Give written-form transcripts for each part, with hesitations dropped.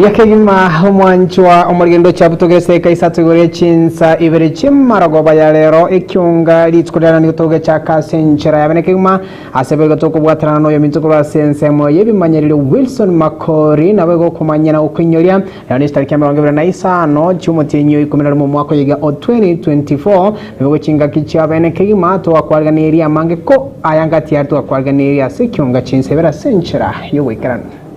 Yakegima umwanchwa umurigendo cyabutogese kaisatugore chinsa ibere chimaragoba ya rero ikyunga litsukurana n'utoge cya kasenchera yabenekegima asebega toko bwatarana no yimitsukura sensemo yebimanyerire Wilson Makori nawe go kumanyana ukwinyoria yani tariki ya 25 cyumutinyo ikomera mu mwaka yiga 2024 bigo kinga kichabenekegima to akwarganiria mange ko ayangati ya to akwarganiria sekyunga chinsebera senchera yowekarana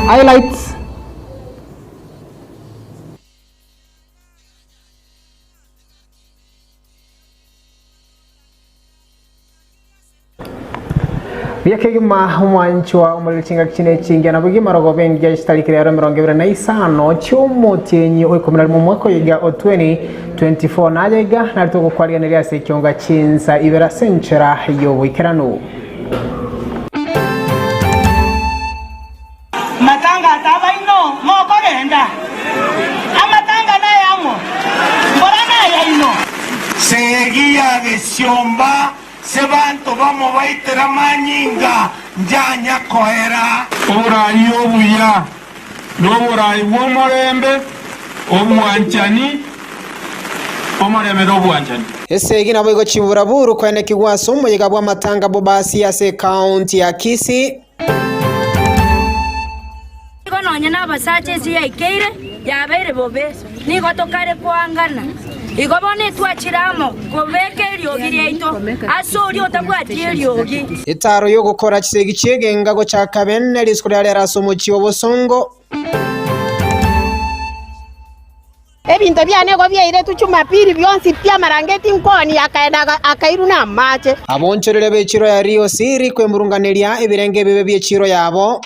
highlights. Yakegima umwanchwa umurikinga kine kinga nabugima rogoben ya stariki ya 25 cyumutenyi okomera mu mwaka yiga 2024 najega narito gukwaryanira sekyonga cinsa ibera senchera yo wikerano matanga tabaino moko genda amatanga na yamo mbona ya ino seguía de siomba se banto vamos baitera manyinga njanya koera orayo buya no orayi womorembe omwanchani omorembe do bwanchani ese gina boygo chibura buru kwene kigwaso muyiga bwa matanga bobasi ya se county ya Kisii Kono n'abasache siyaikeire yabere bobe niko tokare kwangana igobone twachiramo kobeke lyogire ito asori otabwatiye lyogi itaro yo gukora kisegi cyegenga go cyakabene riskurya rasomo cyobosongo ebintu byane go byaire tuchumapiri byonsi pya marangeti nkoni akaenda akairuna mache aboncherere beciro ya Rio Siri kwemurunganeria ibirenge bebe byeciro yabo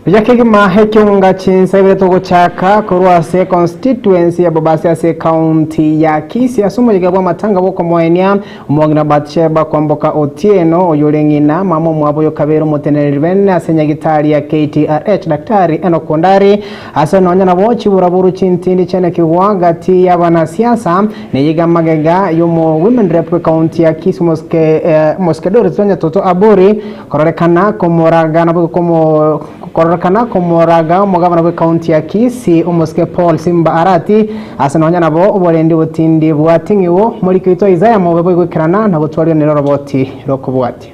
Yakegima hekyunga chinsebere togo chaka kurwase constituency ya Bobasi ase county ya Kisii asumuyiga bwa matanga boko moenia umwagina Batsheba kwamboka Otieno oyolengina mamo mwabo yokabero muteneribene asenya gitari ya KTRH daktari Enokondari asanonya nabo chiburaburu chintindi chene kiwagati y'abana siasa neyiga magega yomo women rep county ya Kisii moskedori zonya toto aburi kororekana komoraga nabo komo kana komoraga mugabana we county ya Kisii umuske Paul Simba Arati asanonya nabo uborendi butindi bwatingiwo muri kwito Isaiah mubebo gukirana nabo twari ne roboti rokubwati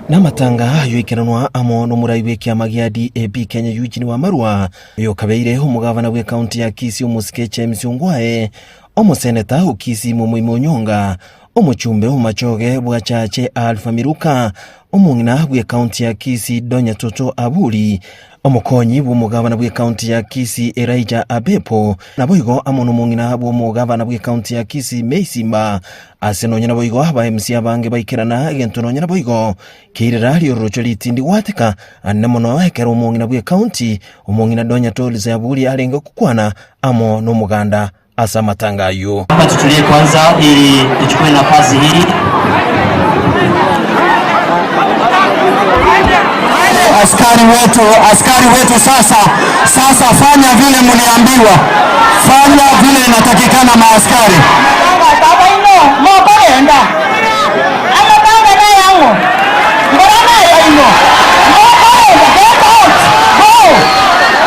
Namatanga yoikiranwa amo no murayibe kyamagia DAP Kenya Eugene wa Marwa yo kabeire umugabana we county ya Kisii umuske James Ongwae omuseneta ukisi mu Muimonyonga omuchumbe umachoge bwa chache Alpha Miruka omungina bwe county ya Kisii Donya Toto Aburi omukonyi bw'umugabana bwe county ya Kisii Elijah Abepo naboigo amono mungina bw'umugabana bwe county ya Kisii Meisimba asenonya naboigo aba MC abange baikirana gentononya naboigo kirira lyorucho litindi wateka anamono hekero mungina bwe county omungina Donya Toliza Aburi alenga kukwana amo no muganda asa matangayo. Hapa tutulie kwanza ili tuchukue nafasi hii. Askari wetu sasa fanya vile mliambiwa. Fanya vile inatakikana maaskari. baba ino moko genda amatanga na yango mbona ya ino moko genda go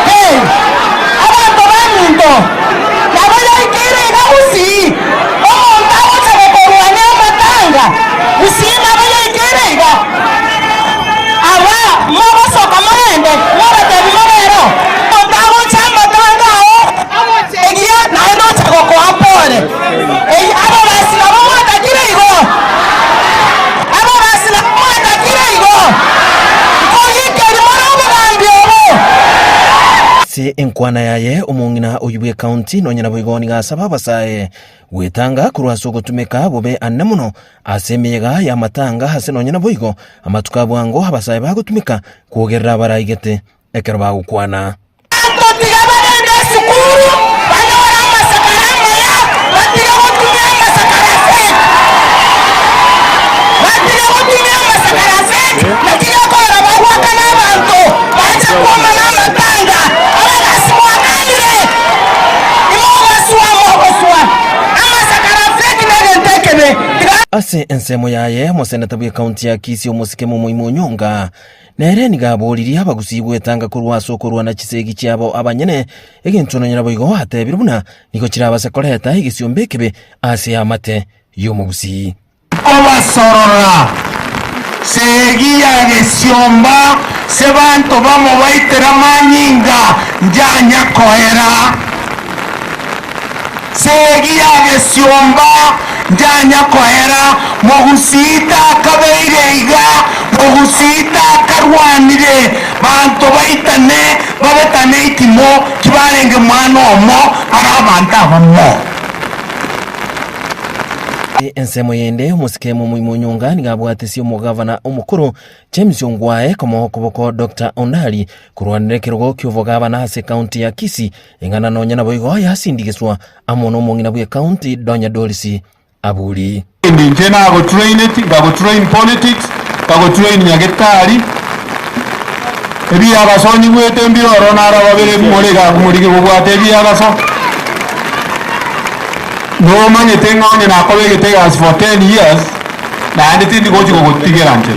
hey abantu baminto naboya ikiri na usi omuntu awote koruanya amatanga usi naboya ikiri ga aba moko soka mwende mora te bimero ontawo chamba tanga awote egia na ino chako ko apore abo basi abo watakire igo ase enkwana yaye omong'ina oyubwe county nonyana boigoni gasaba basae gwetanga kurwaso gutumika bobe anne muno ase emiyega ya matanga ase nonyana boigo amatuka bwango abasae bagutumika kwogerera baraigete ekero bagukwana ase ensemo yaye moseneta bwe county ya Kisii omusike Moimo Nyonga nere nigaboririe abagusi gwetanga kurwaso kurwa na kisegi cyabo abanyene egintu nonyana boigo atebire buna niko kirabase koreta igisiyombe kebe ase amate yomugusi obasorora segia gesiomba sebanto bamo baitera manyinga njanya koera segia gesiomba njanya koera mogusita kabeireiga mogusita karwanire banto baitane babetane itimo kibarenge mwana omo arabanta abamo ensemo yende omusike Moimo Nyonga nigabwatesi omugavana omukuru James Ongwae komokoboko Dr. Onali kurwanire kirogo kyovoga abana ase county ya Kisii engana nonyana boigo yasindigiswa amono omong'ina bwe county Donya Dolisi abuli Ninje nago train it, gago train politics, gago train nyagetari. Ebi abasonyi gwete mbiro nara babere murega kumurige bubwate ebi abaso. No manye tengonye nakobe getegas for 10 years. Na anditi ndigochi gotigeranje.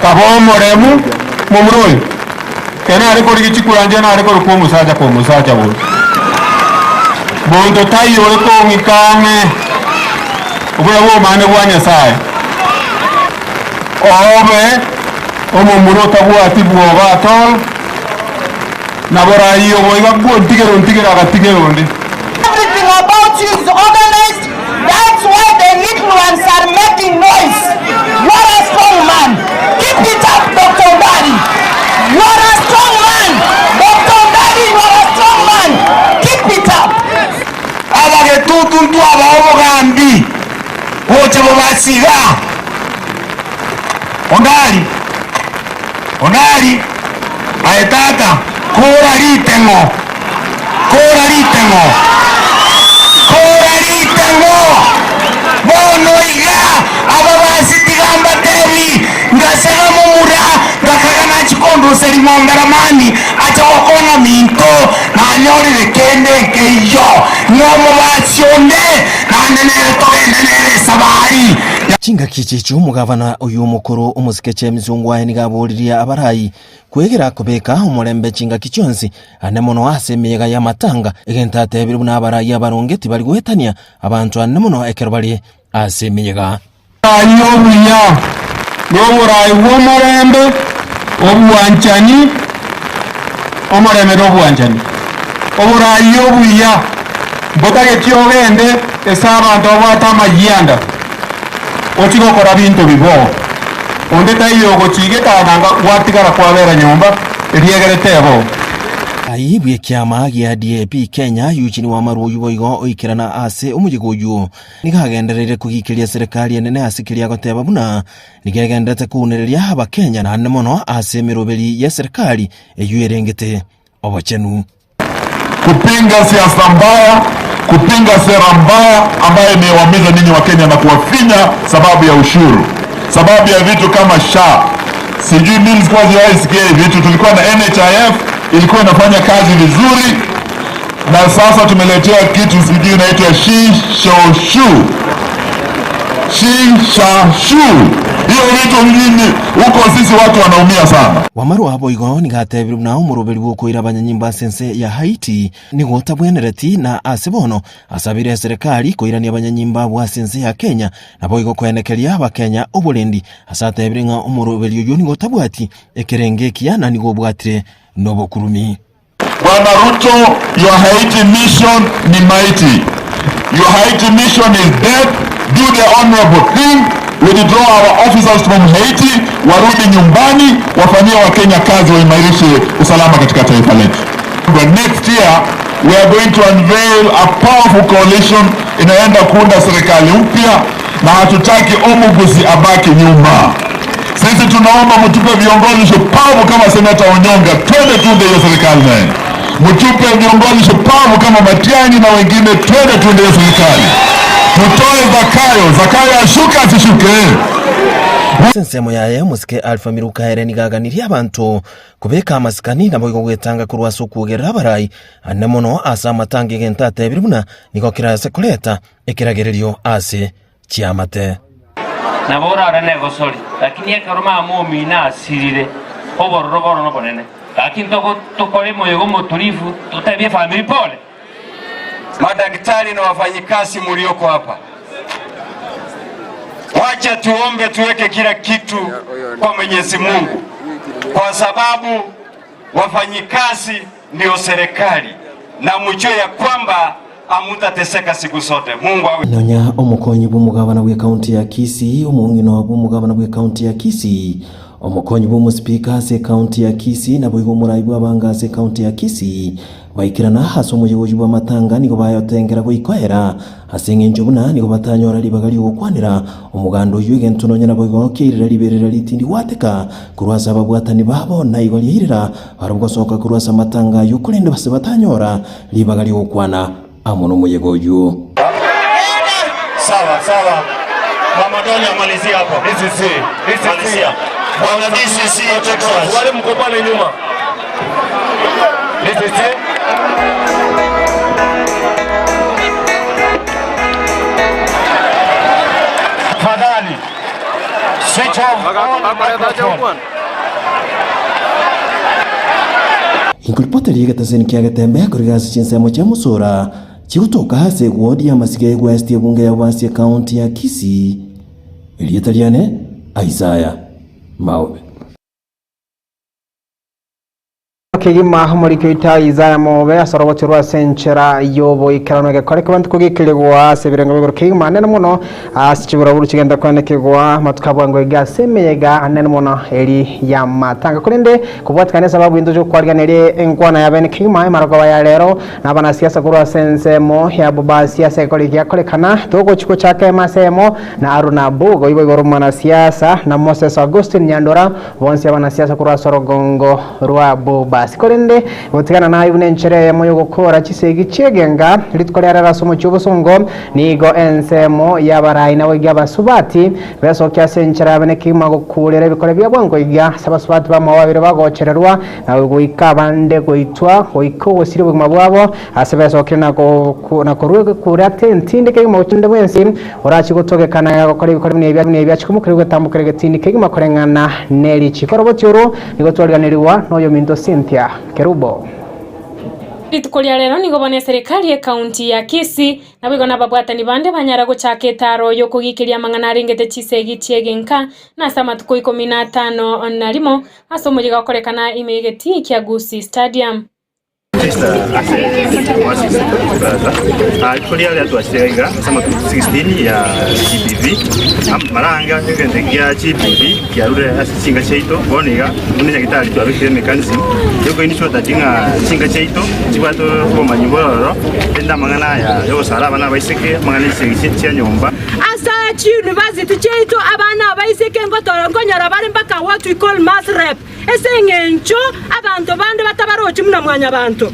Kabo moremu mumuroi. Kena ariko rigichikuranje na ariko ko musaja bo. Bondo tayo ko ngikame. Ubura bo mane bwanya sae. Obe omumuro tabwati bwoba tol. Nabora iyo boiga ntigera gatigeronde. Everything about you is organized. That's why the little ones are making noise. You are a strong man. Keep it up, Dr. Ondari. You are a strong man. Dr. Ondari, you are a strong man. Keep it up. abage tutuntu abaho gambi wote bobasiga Ondari aetata kora ritengo bono iga ababasi tigamba tebi ngasega mumura ngakagana chikondo serimomberamani acha wakona minto na nyorire kende keyo nyomo basionde na nenere sabari chinga kichicho omugavana oyu mukuru omusike James Ongwae nigaboririe abarayi kwegera kubeka omulembe chinga kichonsi ane mono ase emiyega ya matanga egenta atebire buna abarayi abarongeti bali gwetania abantu ane mono ekero bali ase emiyega Ayobuya n'oburayi bw'omulembe obwanchani omuleme n'obwanchani oburayi obuya mbotage kyogende esa abantu obwata amayanda otigokora bintu bibo onde tayogo chigetananga watigara kwabera nyumba eriegeretebo aibwe kiama gia DAP Kenya yuchini wa maru yuboigo oikirana ase omujigo uyu nigagenderere kugikiria serikali enene asikiria goteba buna nigagenderete kunereria aba Kenya na mono ase miroberi ya serikali eyuerengete obochenu kupinga siasa mbaya, kupinga sera mbaya ambayo imewamiza ninyi wa Kenya na kuwafinya sababu ya ushuru, sababu ya vitu kama SHA. Sijui mimi kwa ziwaisikia vitu, tulikuwa na NHIF ilikuwa inafanya kazi vizuri, na sasa tumeletea kitu sijui inaitwa Shishoshu. Hiyo vitu mjini huko sisi watu wanaumia sana. Wamaru abo igo nigatebire buna umuroberi wokoira abanyanyimba sense ya Haiti nigota bwenereti na asebono asabire serikali koirania abanyanyimba bwa sense ya Kenya nabo igo kwenekeria aba Kenya obulendi asatebire nga umuroberi uyu nigota bwati ekerengekia na nigobwatire nobokurumi. Bwana Ruto, your Haiti mission ni mighty. Your Haiti mission is dead. Do the honorable thing. Withdraw our officers from Haiti, warudi nyumbani, wafanyie wa Kenya kazi, waimarishe usalama katika taifa letu. But next year we are going to unveil a powerful coalition inaenda kuunda serikali mpya, na hatutaki Omugusi abaki nyuma. Sisi tunaomba mtupe viongozi shupavu kama Seneta Onyonga, twende tunde hiyo serikali naye. Mtupe viongozi shupavu kama Matiang'i na wengine, twende tunde hiyo serikali. Tutoe Zakayo ashuka asishuke. Sensemo yaye musike Alpha Miruka hereni gaganiria abantu kubeka amasikani nabo igogwetanga kurwaso kugerera barai anemono asa matangi gentate biribuna niko kirase kuleta ikiragererio ase chiamate nabora arane gosori lakini ekaroma muumina asirire obororo no bonene lakini tokore moyo gomo tulivu tutabie family pole. Madaktari na wafanyikazi mlioko hapa, wacha tuombe, tuweke kila kitu kwa Mwenyezi Mungu, kwa sababu wafanyikazi ndio serikali, na mjue ya kwamba amutateseka siku zote. Mungu awe nonya omukonyi bw'umugabana bwe county ya Kisii omungino bw'umugabana bwe county ya Kisii omukonyi bw'umuspika se county ya Kisii nabo igomurayi bw'abanga se county ya Kisii baikirana haso umuyobozi bw'amatanga nigo bayotengera gwikohera asenga enjobuna nigo batanyora libagali okwanira omugando uyu gentunonya nabo igokirira liberera litindi wateka kurwasa babwatani babo na igolihirira barubwo soka kurwasa matanga yukulende base batanyora libagali okwana amono muyego uyu. Sawa Mama Doni amalizia hapo. Malizia. Bwana DCC Texas. Wale mko pale nyuma. Fadhali. Switch off. Inkulipota liga taseni kia gatembe kurigasi chinsemo cha musora chikutoka hase wodi ya Masigei West ya bunge ya Wasi ya county ya Kisii Elietaliane Isaiah Maube kigima muri ita Isaiah Maube asorobotirwa senchera yobo ikarano gakore kabantu kugikiregwa sebirenga bigoro kigima nene muno asichibura buru kigenda kwanekegwa matukabwango igasemeyega nene muno eri ya matanga kurinde kubwatikane sababu indojo kwarganere enkwana ya bene kigima imarago ya lero nabana siasa kurwa sensemo ya boba siasa ekoli yakolekana togo chiko chake masemo na Aruna Bugo ibo igoro mwana siasa na Moses Augustine Nyandora bonse abana siasa kurwa sorogongo rwa boba sikorende botikana na ibune nchere moyo gukora kisegi cegenga litkolera rasomo cyobusongo nigo ensemo yabarai nawe gyabasubati beso kyasenchera bene kima gukurera bikore byabwango igya sabasubati bamawabire bagocererwa nawe guikabande goitwa goiko gosiri buguma bwabo asebeso kina na koruwe kurate ntinde ke mu cinde mwensi orachi gutogekana gukora bikore nebya chikumukire gutambukire getindi ke makorengana neri chikorobotyoro nigo twarganiriwa noyo Mindo Cynthia Kerubo. Litukolia lero nigobone serikali ya county ya Kisii na bigona babwatani bande banyara guchake taro yo kugikiria mangana ringete chisegi chiegenka na samatuko 15 na limo asomo jiga korekana imegeti kya Gusii Stadium. Alikulia ya tuwasega sama 16 ya GBV maranga ya GBV ya rure asinga cheito boniga munenya gitali twa bikire mechanism yoko inisho datinga singa cheito chibato ko manyiboro enda mangana yo sala bana baiseke mangana cya nyomba asa university cheito abana baiseke ngotoro nyara bari mpaka what we call mass rep esengencho abantu bande batabarochi muna mwanya abantu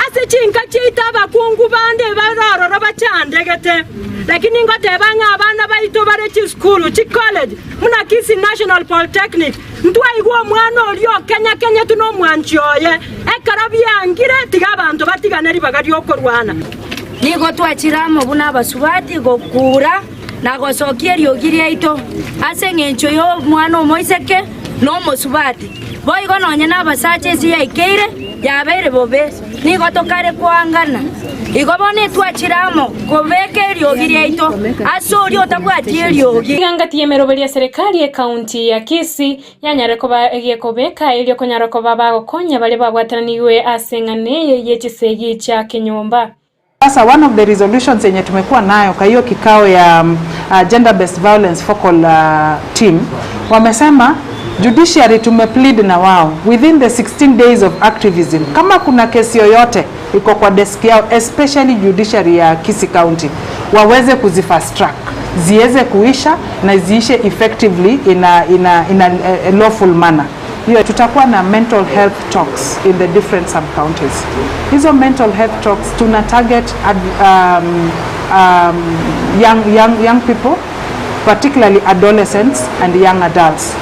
ase chinka cheito abakungu bande baroro bachandegete lakini ngotebanga abana baito bare chi school chi college muna Kisii National Polytechnic ntwa igwo mwana olio Kenya tuno mwanchioye ekarabyangire tiga abantu batiganeri bagari okorwana nigo twachiramo buna basubati gokura na gosokia riogiria ito ase ngencho yo mwana omoiseke no mosubati boigo nonye na basache si yaikeire yabere bobe nigo tokare kwangana igobone twachiramo kobeke riogiria ito asori otabwati riogi ngangati yemeroberia serikali ya county ya Kisii yanyare koba egekobeka ilio konyara koba bagokonya bale babwatananiwe asengane yechisegi cha Kinyomba. Sasa one of the resolutions yenye tumekuwa nayo kwa hiyo kikao ya gender based violence focal team wamesema Judiciary tumeplead na wao within the 16 days of activism. Kama kuna kesi yoyote iko kwa desk yao, especially judiciary ya Kisii County, waweze kuzifast track, ziweze kuisha na ziishe effectively in a lawful manner. Hiyo tutakuwa na mental health talks in the different sub counties. Hizo mental health talks tuna target young people, particularly adolescents and young adults.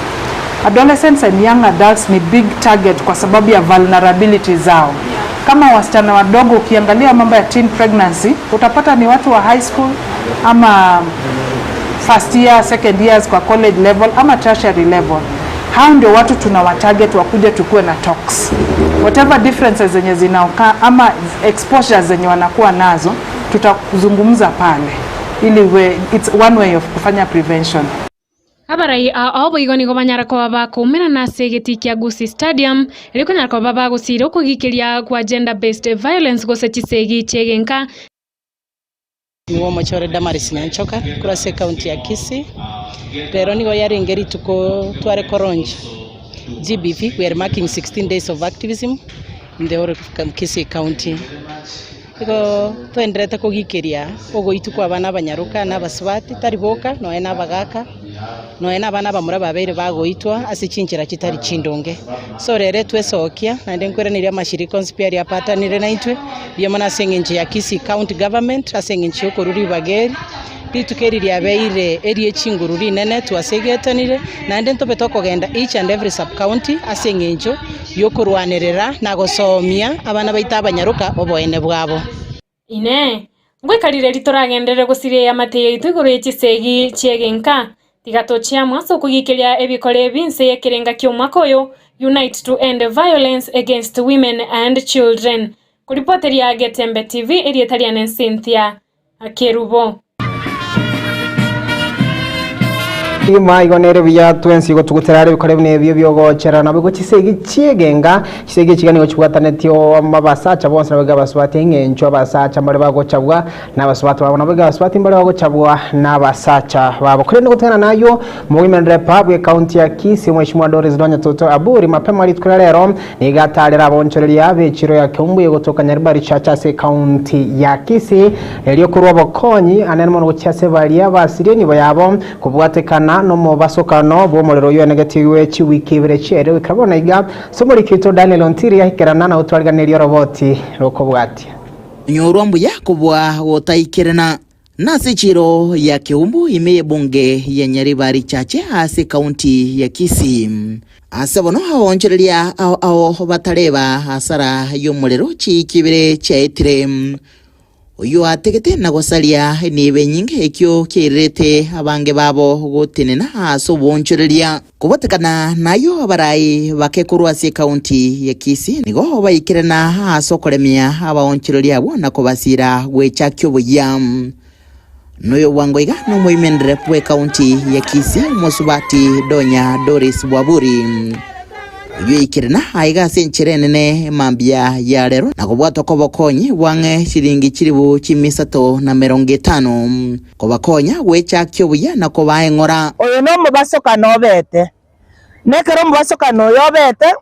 Adolescents and young adults ni big target kwa sababu ya vulnerability zao. Kama wasichana wadogo, ukiangalia mambo ya teen pregnancy, utapata ni watu wa high school ama first year, second years kwa college level ama tertiary level. Hao ndio watu tunawatarget wakuja tukue na talks. Whatever differences zenye zinaokaa ama exposures zenye wanakuwa nazo, tutazungumza pale ili it's one way of kufanya prevention. Abarai abo igoni go banyara ko baba kumena na segeti kya Gusii Stadium iliko nyara ko baba gusiro kugikiria kwa gender based violence go sechisegi chegenka niwo mochore Damaris Nyanchoka kurase county ya Kisii. Rero nigo yarengeri tuko tware koronji GBV. We are marking 16 days of activism in the whole of Kisii County. Iko twenderete kugikiria ogo itukwa abana banyaruka na baswati tariboka no ena bagaka no ena abana bamura babere bagoitwa asichinchira kitari chindonge. So rere twesokia na ndenkwiraniria mashirika conspire ya patanire naitwe byamana sengenje ya Kisii County government asengenje okoruri bageri bitukeriria abeire eri chingururi nene twasegetanire na ndentobe tokogenda each and every sub county asengenjo yokurwanirira na gosomia abana baita abanyaruka oboene bwabo. Ine ngwekarire ritoragendere gusire ya mateye ituguru y'ikisegi chegenka tigato chia mwaso kugikiria ebikore binse yekirenga kyomwaka oyo Unite to End Violence Against Women and Children. Kuripoteria Getembe TV erietariane Cynthia Akerubo. Ima igonere biya twensi go tuguterare bikore bine byo byogochera na bigo kisegi chiegenga kisegi kiganiro cyugatanetyo amabasacha bonse nabaga baswati ngencho abasacha mbare bagochabwa n'abaswati babona baga baswati mbare bagochabwa n'abasacha babo kure no gutana nayo mu Women Republic County ya Kisii Mheshimiwa Doris Donya Toto Aburi mapema litwa rero ni gatarira abonchereri abeciro ya Kyumbuye gutoka Nyaribari Chacha se County ya Kisii eliyo kurwa bokonyi anene mu cyase bari abasire ni bayabo kubwatekana no mu basokano bo murero yo negatiwe chiwiki bire chere ikabona iga somori kito Daniel Ontiri yahikerana na utwariganira roboti roko bwati nyorombu yakubwa wotaikirana nasi chiro ya Kiumbu imeye bunge ya Nyaribari Chache hasi kaunti ya Kisii asabono haonchereria ao batareba hasara y'umuriro chikibire chaitire uyu ategete na gosalia nibe nyinge ekyo kirete abange babo gotenena haso bonchereria kubatekana nayo abarai bakekurwase county ya Kisii nigo bayikirana haso koremia abaonchereria bona kubasira gwechakyo buyam noyo wangoiga no Women Republic County ya Kisii Musubati Donya Doris Bwaburi yikirina aiga senchirenene mambia ya rero nakobwato kobokonyi wange shiringi chiribu chimisato na 50 kobakonya wecha kyobuya nakobaye ngora oyo no mubasoka nobete nekero mubasoka no yobete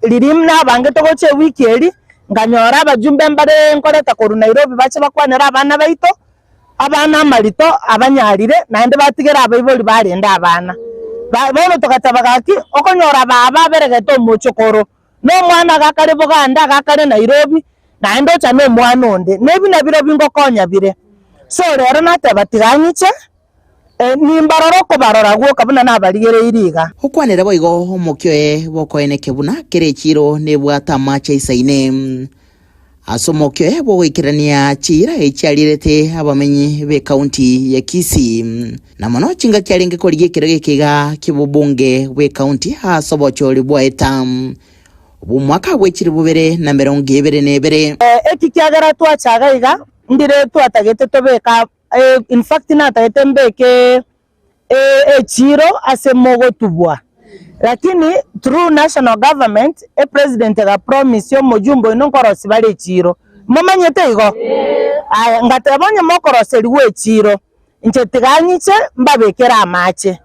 lirimna bange togoche wikeri nganyora abajumbe mbare nkoreta koru Nairobi bache bakwanira abana baito abana marito abanyarire nande batigera abayiboli barenda abana bano tokatabagaki okonyora baba beregeto muchokoro no mwana gakare boganda gakare Nairobi na ndo cha no mwana onde nebi na biro bingo konya bire so rero natabatiganyije nimbaroro ko barora gwo kabuna nabarigere iriga ukwanira boigo homokyoe bokoene kebuna kerechiro nebwata macha isaine asomokyoe bogikirania chira echarirete abamenyi be county ya Kisii na mono chinga kyarenge koriye kirege kiga kibubunge we county hasobochori bwaetam umwaka wechiri bubere na 2022 eki kyagara twachaga iga ndire twatagete tobeka in fact na tagete mbeke chiro asemogo tubwa lakini through national government president ga promise yo mujumbo inonkorosi bale chiro momanyete igo aya ngatabonye mokoroseri we chiro nche tiganyiche mbabekera amache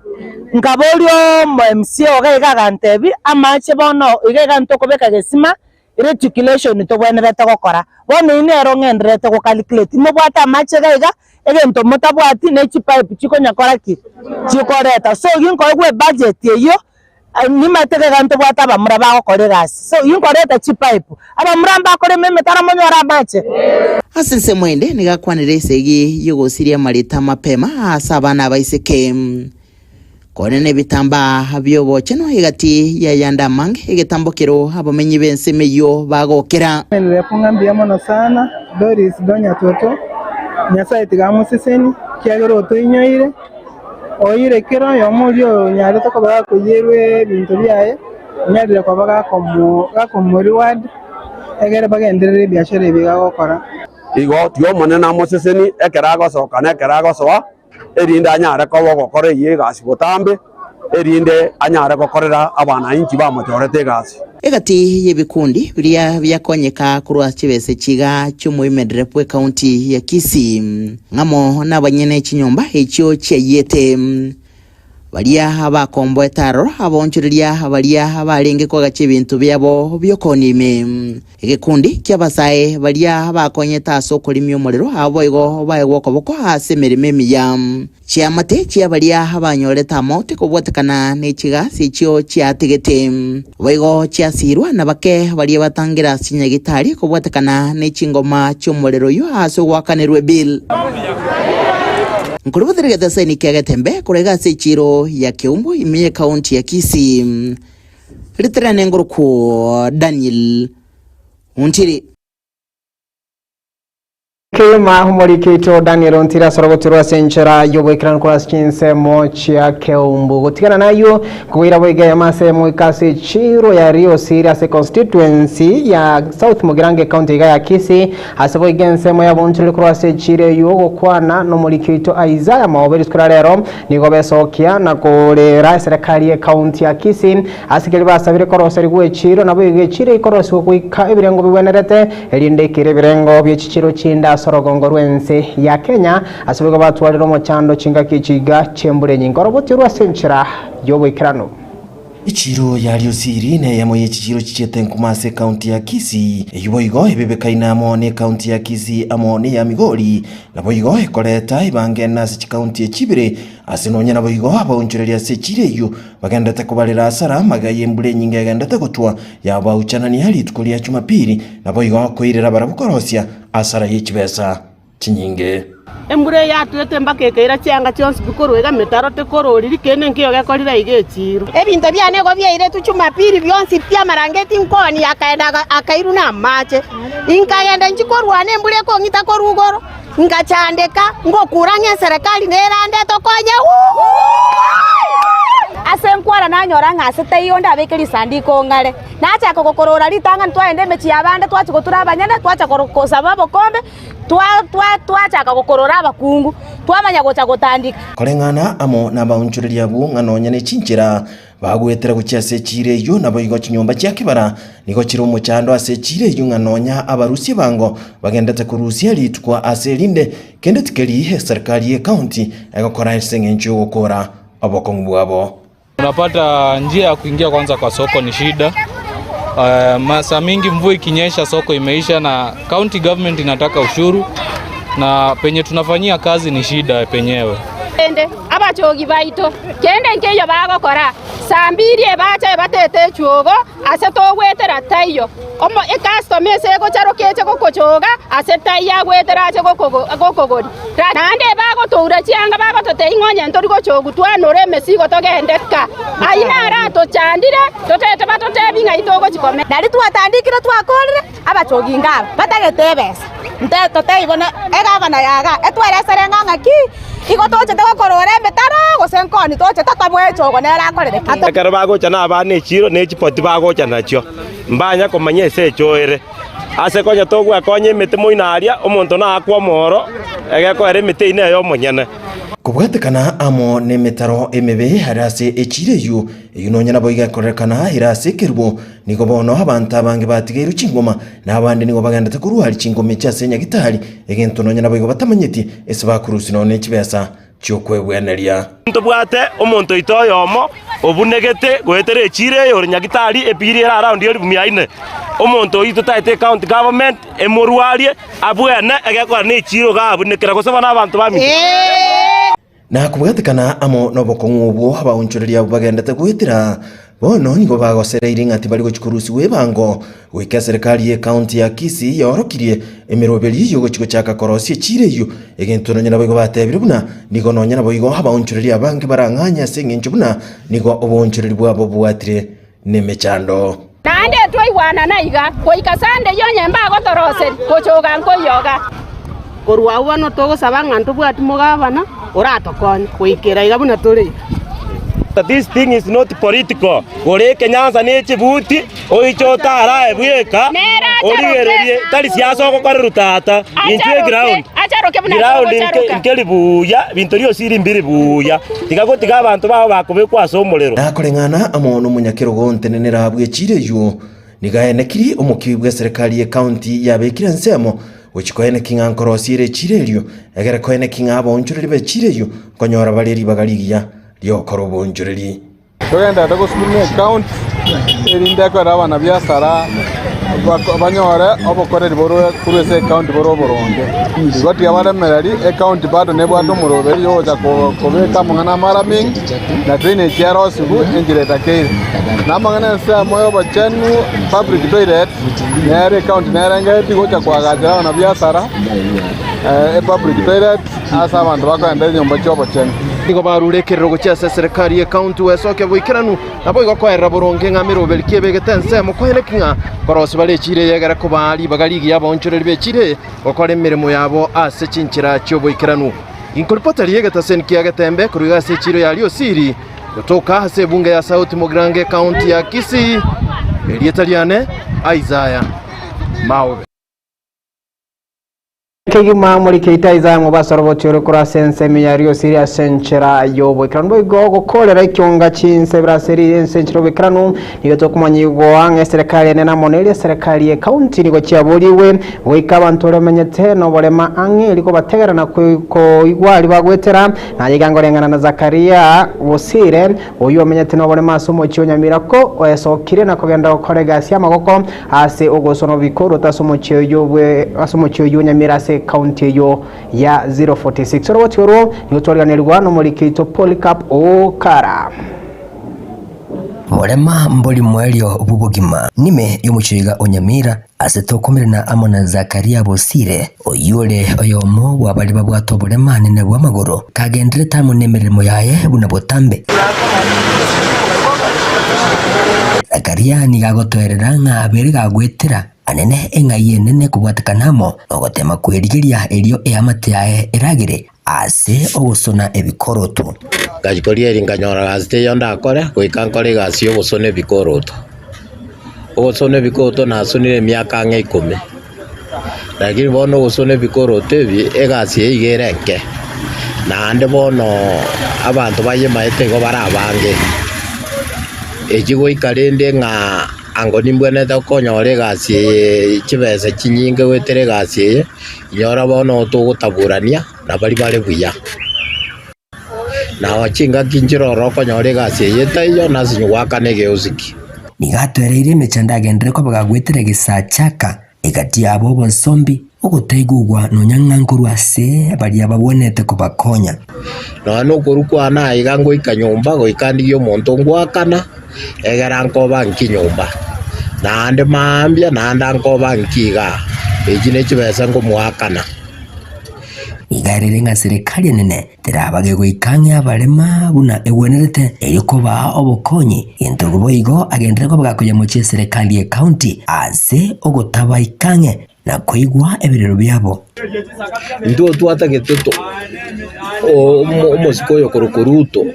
ngabolio MC ogega gantebi amache bono igega ntokobeka gesima reticulation to bwenerete gokora bono inero ngendrete go calculate mo bwata amache gaiga egento mutabwati ne chipipe chikonyakora ki chikoreta so yinko egwe budget yeyo nimatege ganto bwata bamura bagokore gasi so yinkoreta chipipe abamura mbakore meme taramonyora amache asese mwende nigakwanire isegi yogosiria marita mapema asabana baiseke konene bitamba byoboche no higati ya yanda mange igetambokero abamenyi bense meyo bagokera nile kungambia mono sana Doris Donya Toto nyasa itigamu seseni kiagero to inyoire oire kero yo mulyo nyare to koba kuyerwe bintu byaye nyarire kwa baga komu reward egere bagenderere biashara bigakora igo tyo monena amoseseni ekerago soka ne ekerago soa erinde anyare ko gokore yegasi gotambe erinde anyare gokorera abana inki bamotyorete gasi egati yebikundi biria byakonyeka kurwa chibese chiga cy'umuyimedere pwe county ya Kisii ngamo n'abanyene chinyomba ekyo cyeyete baria abakombo etaro abonchuriria baria abarenge kwa gace bintu byabo byokonime egikundi ky'abasaye baria abakonyeta soko limyo muliro aboigo baegwo koboko asemereme miyam cyamate cyabaria abanyoreta mote kubwatekana n'ikigasi cyo cyategete boigo cyasirwa nabake baria batangira sinyagitari kubwatekana n'ikingoma cy'umuliro yo aso wakanirwe bill Nkurubuthirige thaseni kiagetembe kurega sechiro ya Keumbu imiye kaunti ya Kisii Literane nguruku Daniel Untiri Kema humurikito Daniel Ontira sorogotirwa senchera yobwekran kwa skinse mochi ya Keumbu gutigana nayo kuwira bwege ya mase mwikasi chiro ya Rio Serious constituency ya South Mugirange County ya Kisii hasabo igense moya bonchiri kwa sechire yogo kwana no murikito Isaiah Maoberi skurarero nigo besokia na kolera serikali ya county ya Kisii asigeli basabire koroseri gwe chiro nabo igechire ikorosi kuika ibirengo biwenerete elinde kire birengo byechichiro chinda sorogongo rwense ya Kenya asubiko batwariro mu cyando cinga kichiga chembure nyingoro botirwa senchira yobwekirano Ichiro ya Rio Siri ne yamo yechiro chichete nkumase county ya Kisii yuboigo ebebekaina amone county ya Kisii amone ya Migori naboigo ekoleta ibangena se county ya Kibire asinonya naboigo abawunchureria se chireyo bagendete kubalira asara magaye mbure nyinga yagendete gutwa yaba uchanani hali tukulia Jumapili naboigo koirera barabukorosia asara yechibesa chinyinge embure yatwete mbakekera cyanga cyonse bikorwega metaro te korori kene nkiyo gakorira igechiro ebinto byane go byaire tu Jumapili byonsi pya marangeti nkoni akaenda akairu na mache inkagenda nchikorwane embure ko ngita korugoro ngachandeka ngokuranya serikali nerande tokonya asenkwara nanyora ngasete iyo ndabekeri sandiko ngale nacha kokorora litanga ntwaende mechi yabande twachikotura abanyana twacha korokosa babo kombe twacha kokorora abakungu twamanya gocha gotandika kolengana amo nabaunchuriria bu nganonya ne chinchira bagwetera gucyase chire yo naboigo chinyomba cya Kibara niko kiri umucyando asechire yo nganonya abarusi bango bagendete kurusia litwa aselinde kende tikeli serikali ya county agakora isengenjo gukora abokongu abo. Unapata njia ya kuingia kwanza kwa soko ni shida. Masa mingi mvua ikinyesha soko imeisha na county government inataka ushuru na penye tunafanyia kazi ni shida penyewe. Ende abachogi baito kende nkeyo bagokora sambiri ebacha batete chuogo ase togwetera tayo omo e customer se go charo keche gokochoga ase taya gwetera ache gokogori nande bago toura chianga bago tote ingonya ntori gochogu twanore mesigo togendeka aina ara to chandire totete batote binga itogo chikome nari twatandikira twakorire abachogi ngaba batagetebesa nteto teibona egabana yaga etwere serenga ngaki igo toche te gokorore metaro gosenkoni toche tatabwecho gonera korereka akara bagocha na abane chiro ne chipoti bagocha nacho mbanya komanya ese choere ase konya togwa konye mete moinaria omonto na akwa moro egeko mete ine yo monyana kubwatekana amo ne metaro emebe harase echireyo yunonya nabo igakorekana irase kerbo niko bono abantu abange batigeru chingoma nabandi nigo baganda takuru hari chingoma cha senya gitari egento nonya nabo batamanyeti ese bakurusi none chibesa chokwebweneria ntubwate omonto itoyomo obunegete goetere chire yor nyagitari epiri around your bumiaine omonto ito taite county government emorwarie abwene egekora ni chiro gabunekera gosaba nabantu bami na kugatikana amo nobokong'ubwo abaonchoreria bagendete gwitira bono nigo bagosereire ng'ati bari gochikurusi webango gwika serikali ye county ya Kisii yorokirie emeroberi yo gochiko chaka korosi chireyo egento nonyana boigo batebire buna nigo nonyana boigo abaonchoreria bange barang'anya sengencho buna nigo obonchoreri bwabo bwatire nemechando nande twaigwana naiga goika sande yo nyemba gotorose gochoga nkoyoga korwa ubano togosaba ng'antu bwati mugabana oratokonya goikera iga buna turi. This thing is not political. Gore Kenyanza ne chibuti oichota ara ebweka origererie tali siasa gukora rutata inche ground nkelibuya bintorio siri mbiri buya tigagotiga abantu babo bakubekwa somorero nakoreng'ana amono munyakero gontenenera bwechireyo nigaenekiri omukibwe serikali ye county yabekira nsemo uchikoene kinga nkorosire chireyo egere koene kinga abonchureri bechireyo konyora baleri bagaligia lyokora obonjoreri tugenda tugusumia account erinde kwera abana biasara banyore obokoreri borwe kurese account boro boronge goti abaremereri account bado nebwado muroberi yoja kobeka mungana maraming na drainage yaro sibu injireta keire namangana sa moyo bachenu public toilet nere account nere ngati goja kwagajira abana biasara public toilet asa abantu bakwenda nyomba chobo chenu nigo barurekerero gochesa serikali ye county wesoke bwikiranu nabo igokoerera boronge ng'amiro belikie begetense mukoene kinga korosi balechire yegera ko bali bagaligi yabonchoreri bechire gokora emirimo yabo ase chinchira cyo bwikiranu inkorpotari yegetasen kiagetembe kuriga se chiro yalio siri kutoka hase bunge ya South Mogrange county ya Kisii Elietaliane Isaiah Mawe kegima muri keitaiza mu basorobo cyoro kura sense miyario siria senchera yobo kranbo igogo kolera ikyonga chinse braseri senchero bekranu nigato kumanyigo ange serikali nena moneli serikali ye county nigo cyaburiwe wika abantu remenyete no bolema ange liko bategera na ko igwali bagwetera na yigangorengana na Zakaria Bosire uyo menyete no bolema somo cyonyamira ko oyesokire na kogenda korega sia magoko ase ogosono bikoro tasomo cyoyobwe asomo cyonyamira county yo ya 046 robotoro yotoriganirwa no muri Kito Polycarp Okara Morema mboli mwelio bubugima nime yomuchiga onyamira asetokomere na amona Zakaria Bosire oyole oyomo wabali babwato bolema nene bwa magoro kagendere tamu nemeremo yaye buna botambe Zakaria nigagotoerera ng'abere gagwetera anene eng'aiye nene kubwatakanamo ogotema kwerigeria elio eamate yae eragire ase ogosona ebikoroto gachikoria eringanyora gazite yonda akore goikankore gasi ogosona ebikoroto ogosona ebikoroto nasonire miaka ang'e 10 lakini bono ogosona ebikoroto ebi egasi eigere nke naende bono abantu bayemaete igo barabange ekigoikarende ng'a ango nimbwenete okonyora egasi chibesa chinyinge gwetere egasi inyora bono togotaburania na bari bare buya na wachinga kinjiroro okonyora egasi eyetaiyo nasinyugwakane geusiki nigatwereire mechanda agendere ko bagagwetere gisachaka egati abo bonsombi ogotaigugwa nonyang'ankuru ase bari ababonete kubakonya no kurukwana igango ikanyumba goikandiyo omonto ngwakana egera nkoba nkinyumba nande mambia nanda nkoba nkiga ejine chibesa ngomwakana igarire nga serikali nene terabage goikanya barema buna ewenerete erikoba obokonyi into goigo agendere ko bagakoya mu serikali ye county ase ogotaba ikanye na koigwa ebirero byabo ndo twatageteto omosiko yo korokoruto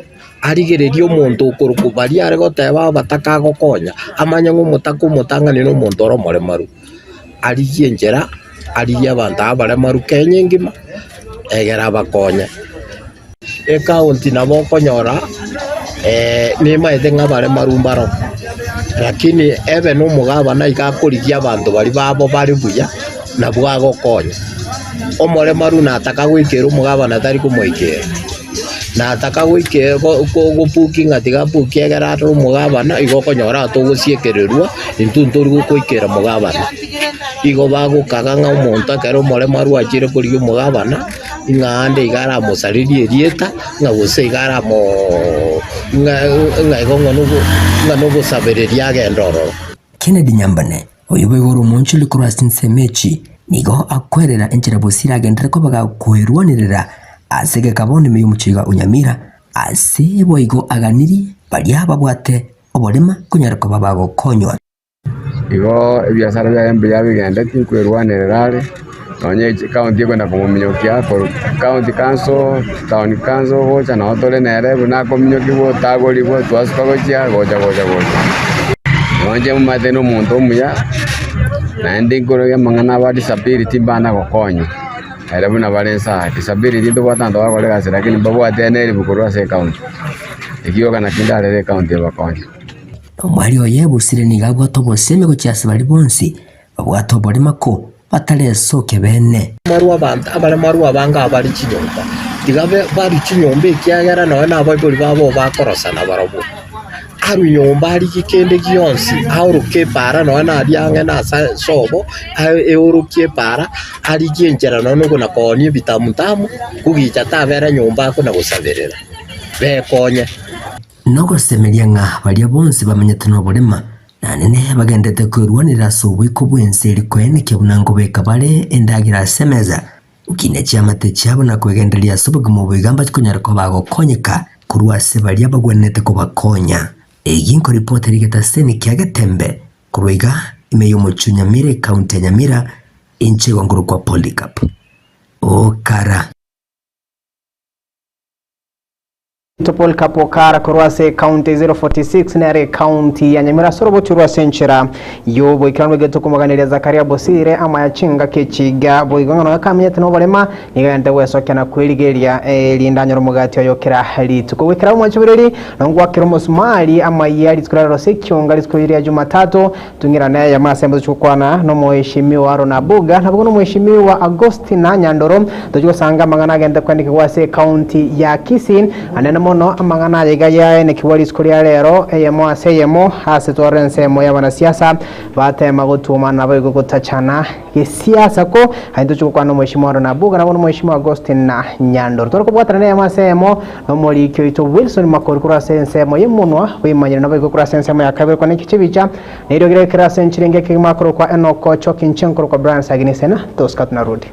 arigereria omonto okuruku bari are goteba batakagokonya amanya ng'omotaka omotang'ani na omonto oromoremaru arigie enchera arigie abantu abaremaru Kenya engima egera bakonya ekaunti nabo okonyora nimaete ng'abaremaru mbaro lakini ebe n'omugabana igakorigia abantu bari babo bari buya nabwo agokonya omoremaru nataka gwikera omugabana tari kumoikera na ataka goike go booking atiga booking egera ro mugabana igo konyora tugusiekererwa intuntu gukoikera mugabana igo bagukaga nga umuntu akero more maru achire kuri mugabana ingande igara musariri rieta nga guse igara mo nga igongo nugo sabereria gendoro. Kennedy Nyambane oyubegoro munchu likurasinse mechi nigo akwerera enjira bosira agendere ko bagakwirwanirira asege kabone meyo muchiga unyamira ase boigo aganiri baria babwate oborema kunyara ko babago konywa igo ebiasara bya embe ya bigende kwirwanirira onye county kwenda kumunyokia ko county council town council gocha na otole nere buna komunyoki bo tagoli bo twaspa gocha gocha onje mumateno muntu muya na ndingoro ya mangana ba disability bana gokonya era buna balensa disability ndo batando bakole gase lakini babu ateneri bukorwa se county ikiyo kana kindale county bakonya omwali oye busire nigagwa toboseme gochase bali bonsi babwato borema ko batale soke bene maru abantu abale maru abanga abali chinyomba digabe bari chinyombe kyagera nawe nabo boli babo bakorosana barabo aru nyomba ali kikende kionsi auruke para nawe nadiange na sobo euruke para ali kienjera none kuna konye bitamutamu kugicha tabera nyomba kuna gusaberera bekonye nogo semeria nga balia bonse bamenyetano borema nanene bagendete kwirwanira sobo ikobwense likwene kyabunango beka bale endagira semeza ukine chamate cyabo na kwegendelia sobo mu bigamba kunyara ko bagokonyeka kurwase balia bagwenete ko bakonya eginko reporter igeta seni kyagatembe kuruiga imeyo muchunyamire county Nyamira inche wanguru kwa Polycarp okara Topol kapokara kurwase county 046 nare county ya Nyamira sorobo churwa senchera yobo ikanwe geto kumaganira Zakaria Bosire ama yachinga kechiga boigongano yakamyete no bolema nigande weso kana kweligeria lindanyoro mugati yokera lituko wekera mu chibireri nongwa kero musmali ama yali tkuraro sekyonga litkuyiria Jumatatu tungira naye ya masembo chukwana no muheshimiwa Rona Buga na bugono muheshimiwa Agostina Nyandoro dojo sanga mangana gende kwandika kwase county ya Kisii anena mono amangana yegaya ne kiwali skulia lero eyemo aseyemo hase torense mo y'abanasiasa batema gutuma nabo gutachana yesiasa ko haindo chukwa no mheshimiwa Rona Buga na mheshimiwa Agostina Nyandoro toroko bwatana ne amasemo no muri kyo ito Wilson Makorukura sense mo yemunwa wimanyira nabo gukura sense mo yakabere ko nekichibicha nero gire kira senchirenge kimakoro kwa enoko chokinchenkoro kwa Brian Saginisena toskat narudi